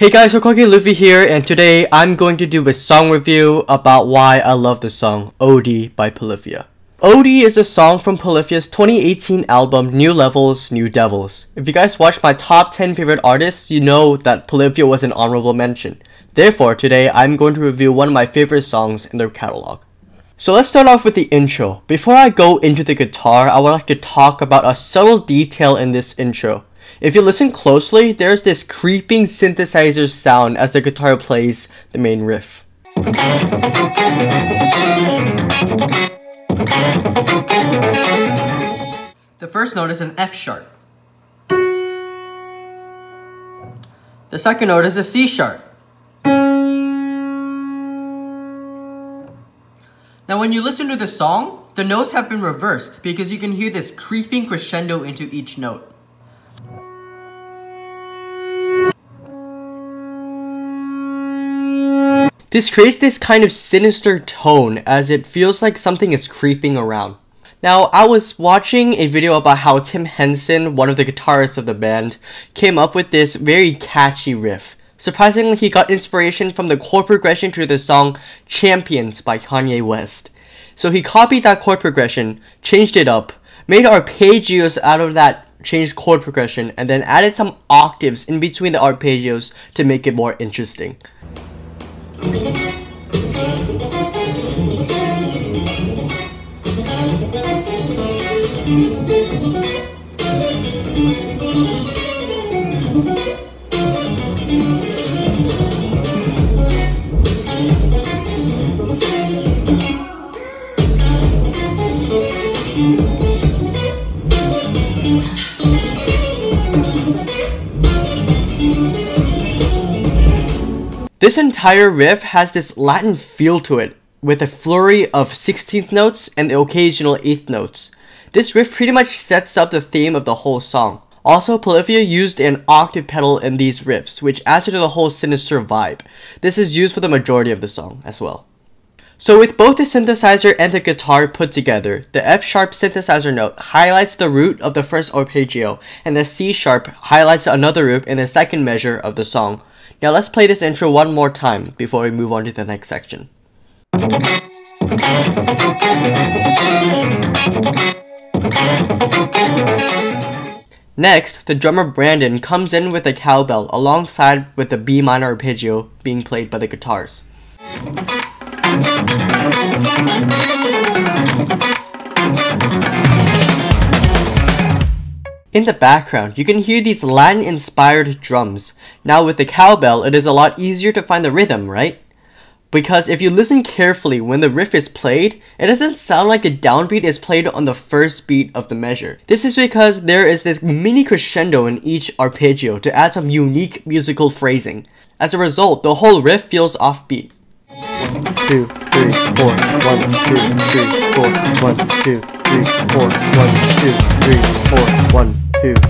Hey guys, Luffy here, and today I'm going to do a song review about why I love the song OD by Polyphia. OD is a song from Polyphia's 2018 album New Levels, New Devils. If you guys watched my top 10 favorite artists, you know that Polyphia was an honorable mention. Therefore, today I'm going to review one of my favorite songs in their catalog. So let's start off with the intro. Before I go into the guitar, I would like to talk about a subtle detail in this intro. If you listen closely, there's this creeping synthesizer sound as the guitar plays the main riff. The first note is an F sharp. The second note is a C sharp. Now when you listen to the song, the notes have been reversed because you can hear this creeping crescendo into each note. This creates this kind of sinister tone as it feels like something is creeping around. Now, I was watching a video about how Tim Henson, one of the guitarists of the band, came up with this very catchy riff. Surprisingly, he got inspiration from the chord progression to the song Champions by Kanye West. So he copied that chord progression, changed it up, made arpeggios out of that changed chord progression, and then added some octaves in between the arpeggios to make it more interesting. This entire riff has this Latin feel to it, with a flurry of 16th notes and the occasional 8th notes. This riff pretty much sets up the theme of the whole song. Also, Polyphia used an octave pedal in these riffs, which adds to the whole sinister vibe. This is used for the majority of the song as well. So with both the synthesizer and the guitar put together, the F sharp synthesizer note highlights the root of the first arpeggio, and the C sharp highlights another root in the second measure of the song. Now let's play this intro one more time before we move on to the next section. Next, the drummer Brandon comes in with a cowbell alongside with the B minor arpeggio being played by the guitars. In the background, you can hear these Latin-inspired drums. Now with the cowbell, it is a lot easier to find the rhythm, right? Because if you listen carefully when the riff is played, it doesn't sound like the downbeat is played on the first beat of the measure. This is because there is this mini crescendo in each arpeggio to add some unique musical phrasing. As a result, the whole riff feels offbeat. 2, 3, 4, 1, 2, 3, 4, 1, 2, 3, 4, 1, 2, 3, 4, 1, 2, 3, 4.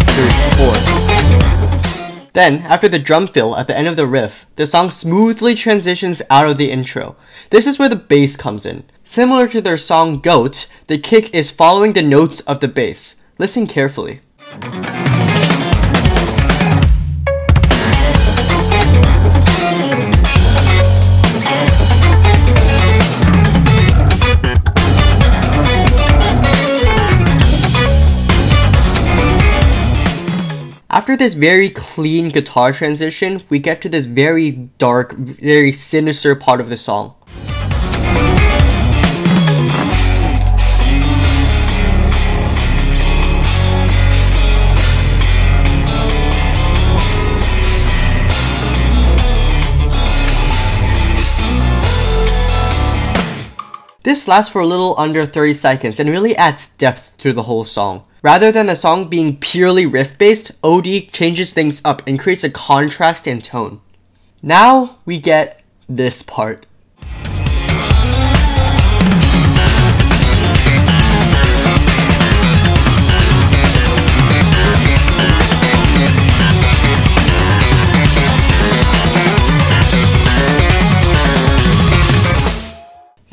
Then, after the drum fill at the end of the riff, the song smoothly transitions out of the intro. This is where the bass comes in. Similar to their song Goat, the kick is following the notes of the bass. Listen carefully. After this very clean guitar transition, we get to this very dark, very sinister part of the song. This lasts for a little under 30 seconds and really adds depth to the whole song. Rather than the song being purely riff-based, OD changes things up and creates a contrast in tone. Now we get this part.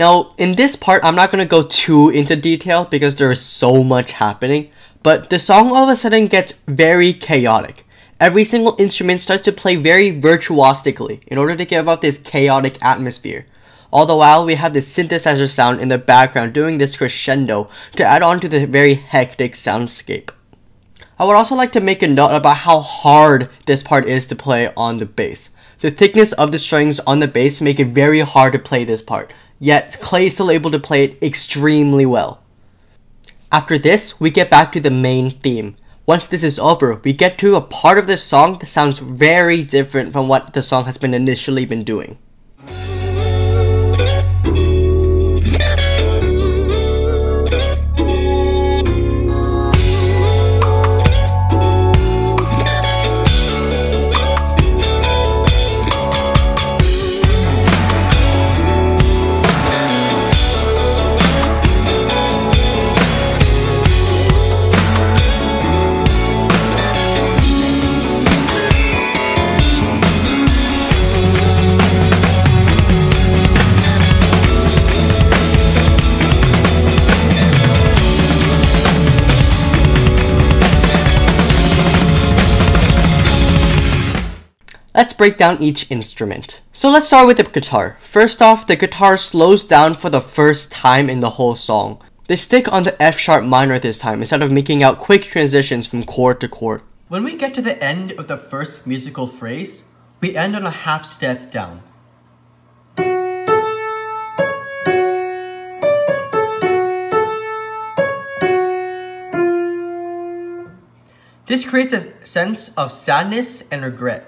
Now, in this part, I'm not going to go too into detail because there is so much happening, but the song all of a sudden gets very chaotic. Every single instrument starts to play very virtuosically in order to give off this chaotic atmosphere. All the while, we have this synthesizer sound in the background doing this crescendo to add on to the very hectic soundscape. I would also like to make a note about how hard this part is to play on the bass. The thickness of the strings on the bass make it very hard to play this part, yet Clay is still able to play it extremely well. After this, we get back to the main theme. Once this is over, we get to a part of the song that sounds very different from what the song has been initially been doing. Let's break down each instrument. So let's start with the guitar. First off, the guitar slows down for the first time in the whole song. They stick on the F sharp minor this time instead of making out quick transitions from chord to chord. When we get to the end of the first musical phrase, we end on a half step down. This creates a sense of sadness and regret.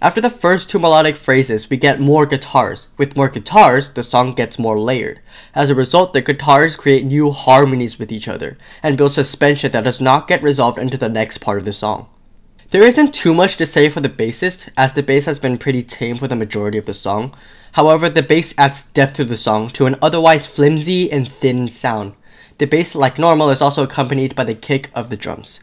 After the first two melodic phrases, we get more guitars. With more guitars, the song gets more layered. As a result, the guitars create new harmonies with each other, and build suspension that does not get resolved into the next part of the song. There isn't too much to say for the bassist, as the bass has been pretty tame for the majority of the song. However, the bass adds depth to the song to an otherwise flimsy and thin sound. The bass, like normal, is also accompanied by the kick of the drums.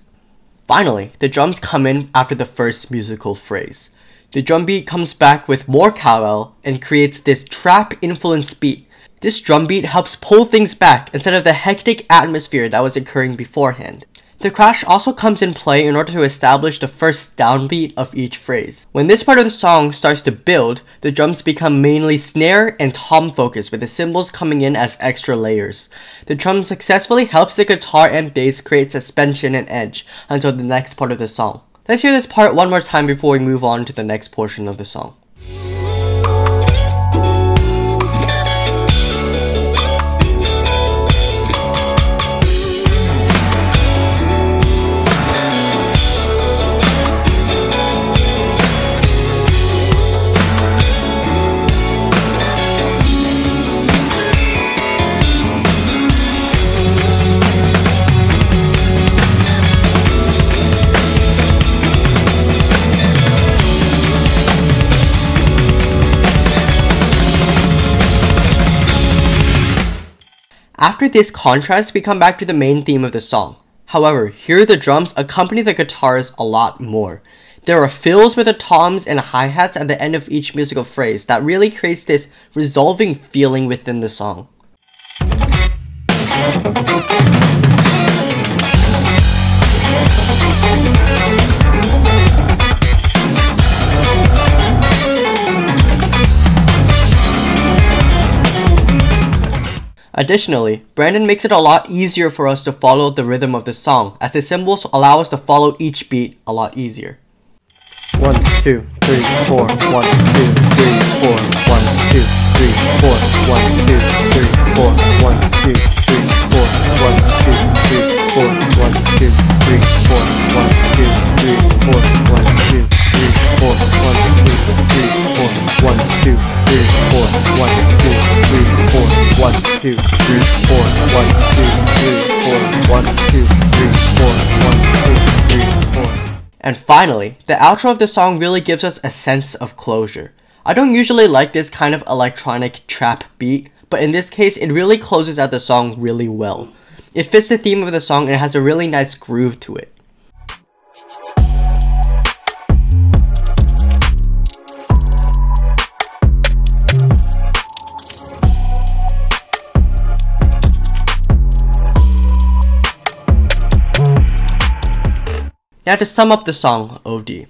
Finally, the drums come in after the first musical phrase. The drum beat comes back with more cowbell and creates this trap-influenced beat. This drum beat helps pull things back instead of the hectic atmosphere that was occurring beforehand. The crash also comes in play in order to establish the first downbeat of each phrase. When this part of the song starts to build, the drums become mainly snare and tom focused, with the cymbals coming in as extra layers. The drum successfully helps the guitar and bass create suspension and edge until the next part of the song. Let's hear this part one more time before we move on to the next portion of the song. After this contrast, we come back to the main theme of the song. However, here the drums accompany the guitars a lot more. There are fills with the toms and hi-hats at the end of each musical phrase that really creates this resolving feeling within the song. Additionally, Brandon makes it a lot easier for us to follow the rhythm of the song, as the cymbals allow us to follow each beat a lot easier. 1, 2, 3, 4, 1, 2, 3, 4, 1, 2, 3, 4, 1, 2, 3, 4, 1, 2, 3, 4, 1, 2, 3, 4, 1, 2, 3, 4, 1, 2, 3, 4, 1, 2, 3, 4, 1, 2, 3, 4, 1, 2, 3, 4, 1, 2, 3, 4, 1, 2, 3, 4, 1, 2, 3, 4, 1, 2, 3, 4, 1, 2, 3, 4. And finally, the outro of the song really gives us a sense of closure. I don't usually like this kind of electronic trap beat, but in this case, it really closes out the song really well. It fits the theme of the song and it has a really nice groove to it. Now to sum up the song, OD.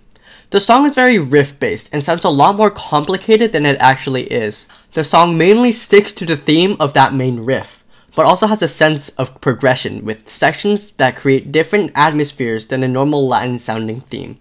The song is very riff-based and sounds a lot more complicated than it actually is. The song mainly sticks to the theme of that main riff, but also has a sense of progression with sections that create different atmospheres than the normal Latin-sounding theme.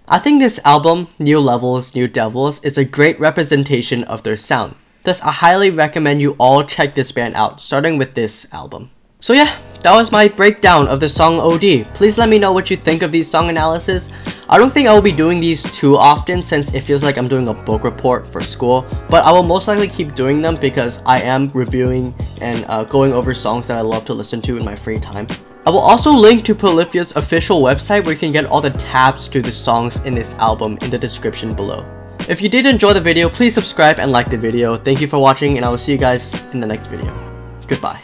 I think this album, New Levels, New Devils, is a great representation of their sound. Thus, I highly recommend you all check this band out, starting with this album. So yeah, that was my breakdown of the song OD. Please let me know what you think of these song analysis. I don't think I will be doing these too often since it feels like I'm doing a book report for school, but I will most likely keep doing them because I am reviewing and going over songs that I love to listen to in my free time. I will also link to Polyphia's official website where you can get all the tabs to the songs in this album in the description below. If you did enjoy the video, please subscribe and like the video. Thank you for watching, and I will see you guys in the next video. Goodbye.